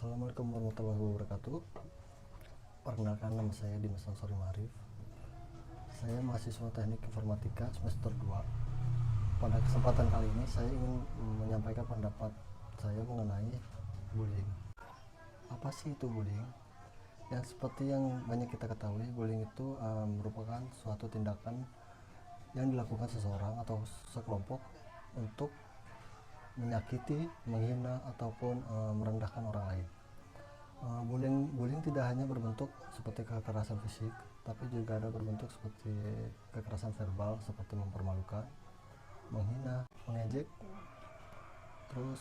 Assalamualaikum warahmatullahi wabarakatuh. Perkenalkan, nama saya Dimas Ansori Ma'arif. Saya mahasiswa Teknik Informatika semester 2. Pada kesempatan kali ini saya ingin menyampaikan pendapat saya mengenai bullying. Apa sih itu bullying? Yang seperti yang banyak kita ketahui, bullying itu merupakan suatu tindakan yang dilakukan seseorang atau sekelompok untuk menyakiti, menghina, ataupun merendahkan orang lain. Bullying tidak hanya berbentuk seperti kekerasan fisik, tapi juga ada berbentuk seperti kekerasan verbal seperti mempermalukan, menghina, mengejek, terus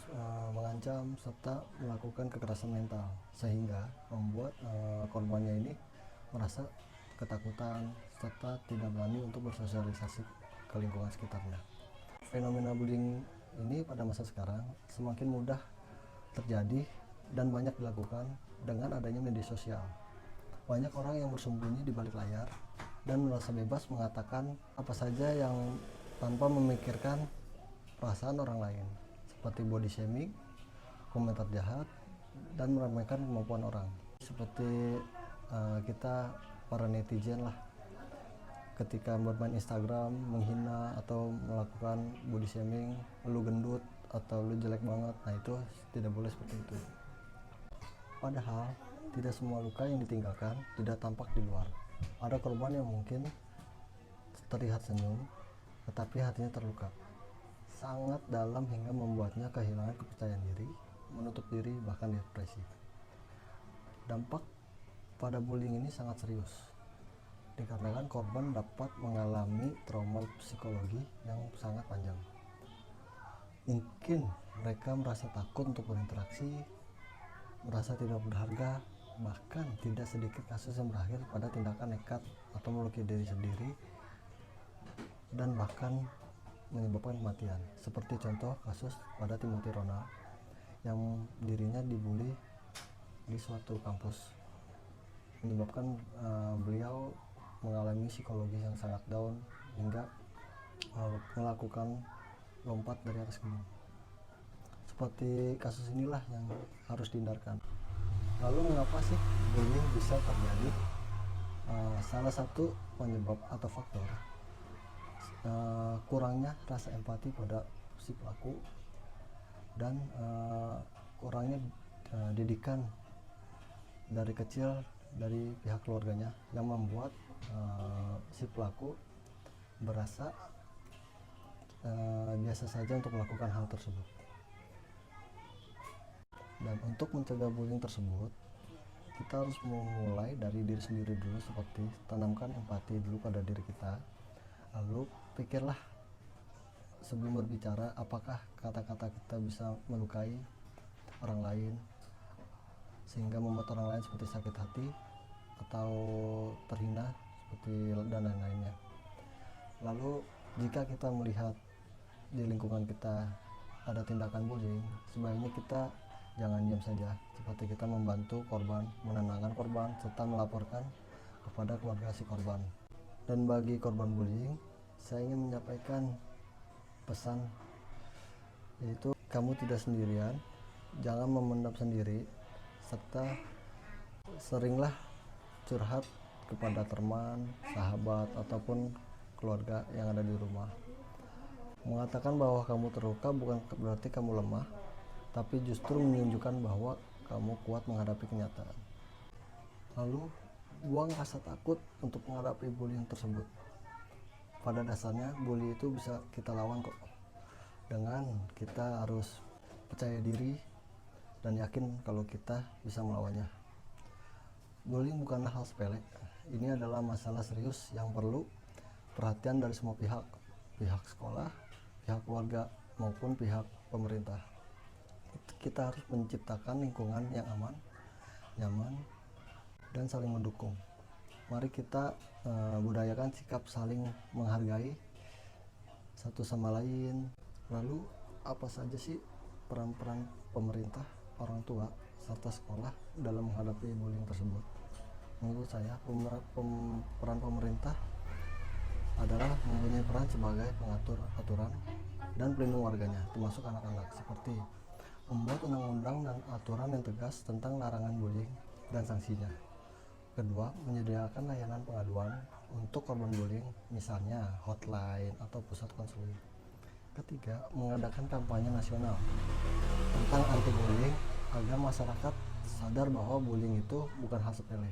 mengancam, serta melakukan kekerasan mental, sehingga membuat korbannya ini merasa ketakutan serta tidak berani untuk bersosialisasi ke lingkungan sekitarnya. Fenomena bullying ini pada masa sekarang semakin mudah terjadi dan banyak dilakukan dengan adanya media sosial. Banyak orang yang bersembunyi di balik layar dan merasa bebas mengatakan apa saja yang tanpa memikirkan perasaan orang lain, seperti body shaming, komentar jahat, dan meremehkan kemampuan orang. Seperti kita para netizen lah, ketika bermain Instagram menghina atau melakukan body shaming, lu gendut atau lu jelek banget, nah itu tidak boleh seperti itu. Padahal tidak semua luka yang ditinggalkan tidak tampak di luar. Ada korban yang mungkin terlihat senyum, tetapi hatinya terluka sangat dalam hingga membuatnya kehilangan kepercayaan diri, menutup diri, bahkan depresi. Dampak pada bullying ini sangat serius, dikarenakan korban dapat mengalami trauma psikologi yang sangat panjang. Mungkin mereka merasa takut untuk berinteraksi, merasa tidak berharga, bahkan tidak sedikit kasus yang berakhir pada tindakan nekat atau melukai diri sendiri dan bahkan menyebabkan kematian. Seperti contoh kasus pada Timothy Ronald yang dirinya dibully di suatu kampus, menyebabkan beliau mengalami psikologis yang sangat down hingga melakukan lompat dari atas gunung. Seperti kasus inilah yang harus dihindarkan. Lalu mengapa sih bullying bisa terjadi? Salah satu penyebab atau faktor kurangnya rasa empati pada si pelaku dan kurangnya didikan dari kecil dari pihak keluarganya yang membuat si pelaku berasa biasa saja untuk melakukan hal tersebut. Dan untuk mencegah bullying tersebut, kita harus memulai dari diri sendiri dulu, seperti tanamkan empati dulu pada diri kita. Lalu pikirlah sebelum berbicara, apakah kata-kata kita bisa melukai orang lain sehingga membuat orang lain seperti sakit hati atau terhina seperti dan lain-lainnya. Lalu jika kita melihat di lingkungan kita ada tindakan bullying, sebaiknya kita jangan diam saja, seperti kita membantu korban, menenangkan korban, serta melaporkan kepada keluarga si korban. Dan bagi korban bullying, saya ingin menyampaikan pesan, yaitu kamu tidak sendirian, jangan memendam sendiri, serta seringlah curhat kepada teman, sahabat, ataupun keluarga yang ada di rumah. Mengatakan bahwa kamu terluka bukan berarti kamu lemah, tapi justru menunjukkan bahwa kamu kuat menghadapi kenyataan. Lalu buang rasa takut untuk menghadapi bullying tersebut. Pada dasarnya bully itu bisa kita lawan kok, dengan kita harus percaya diri dan yakin kalau kita bisa melawannya. Bullying bukanlah hal sepele, ini adalah masalah serius yang perlu perhatian dari semua pihak, pihak sekolah, pihak keluarga, maupun pihak pemerintah. Kita harus menciptakan lingkungan yang aman, nyaman, dan saling mendukung. Mari kita budayakan sikap saling menghargai satu sama lain. Lalu apa saja sih peran-peran pemerintah, orang tua, serta sekolah dalam menghadapi bullying tersebut? Menurut saya peran pemerintah adalah mempunyai peran sebagai pengatur aturan dan pelindung warganya, termasuk anak-anak, seperti Membuat undang-undang dan aturan yang tegas tentang larangan bullying dan sanksinya. Kedua, menyediakan layanan pengaduan untuk korban bullying, misalnya hotline atau pusat konseling. Ketiga, mengadakan kampanye nasional tentang anti-bullying agar masyarakat sadar bahwa bullying itu bukan hal sepele.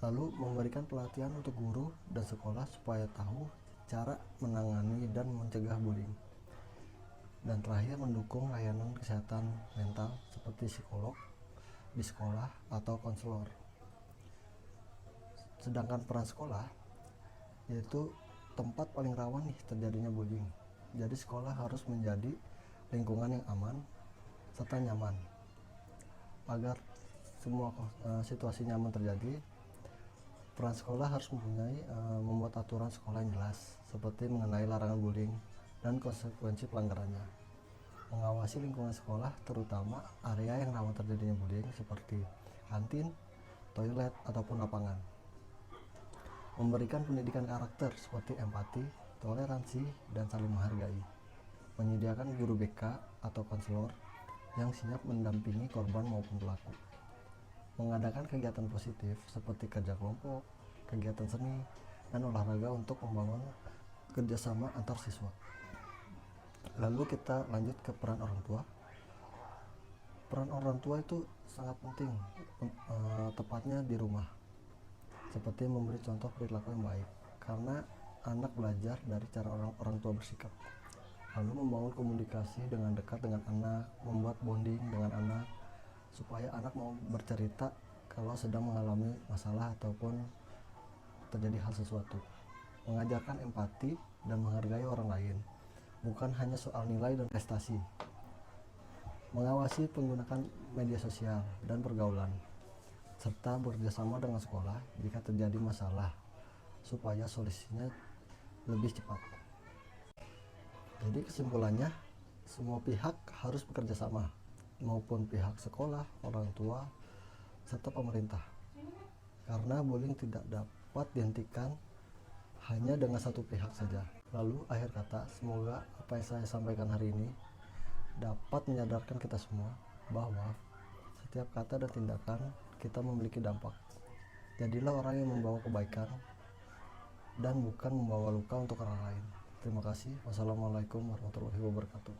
Lalu, memberikan pelatihan untuk guru dan sekolah supaya tahu cara menangani dan mencegah bullying. Dan terakhir, mendukung layanan kesehatan mental seperti psikolog di sekolah atau konselor. Sedangkan peran sekolah yaitu tempat paling rawan nih terjadinya bullying. Jadi sekolah harus menjadi lingkungan yang aman serta nyaman. Agar semua situasi nyaman terjadi, peran sekolah harus membuat aturan sekolah yang jelas seperti mengenai larangan bullying dan konsekuensi pelanggarannya. Mengawasi lingkungan sekolah, terutama area yang rawan terjadinya bullying seperti kantin, toilet, ataupun lapangan. Memberikan pendidikan karakter seperti empati, toleransi, dan saling menghargai. Menyediakan guru BK atau konselor yang siap mendampingi korban maupun pelaku. Mengadakan kegiatan positif seperti kerja kelompok, kegiatan seni, dan olahraga untuk membangun kerjasama antar siswa. Lalu kita lanjut ke peran orang tua. Peran orang tua itu sangat penting, tepatnya di rumah, seperti memberi contoh perilaku yang baik, karena anak belajar dari cara orang tua bersikap. Lalu membangun komunikasi dengan dekat dengan anak, membuat bonding dengan anak, supaya anak mau bercerita kalau sedang mengalami masalah ataupun terjadi hal sesuatu. Mengajarkan empati dan menghargai orang lain, bukan hanya soal nilai dan prestasi. Mengawasi penggunaan media sosial dan pergaulan, serta bekerjasama dengan sekolah jika terjadi masalah, supaya solusinya lebih cepat. Jadi kesimpulannya, semua pihak harus bekerja sama, maupun pihak sekolah, orang tua, serta pemerintah. Karena bullying tidak dapat dihentikan hanya dengan satu pihak saja. Lalu akhir kata, semoga apa yang saya sampaikan hari ini dapat menyadarkan kita semua bahwa setiap kata dan tindakan kita memiliki dampak. Jadilah orang yang membawa kebaikan dan bukan membawa luka untuk orang lain. Terima kasih. Wassalamualaikum warahmatullahi wabarakatuh.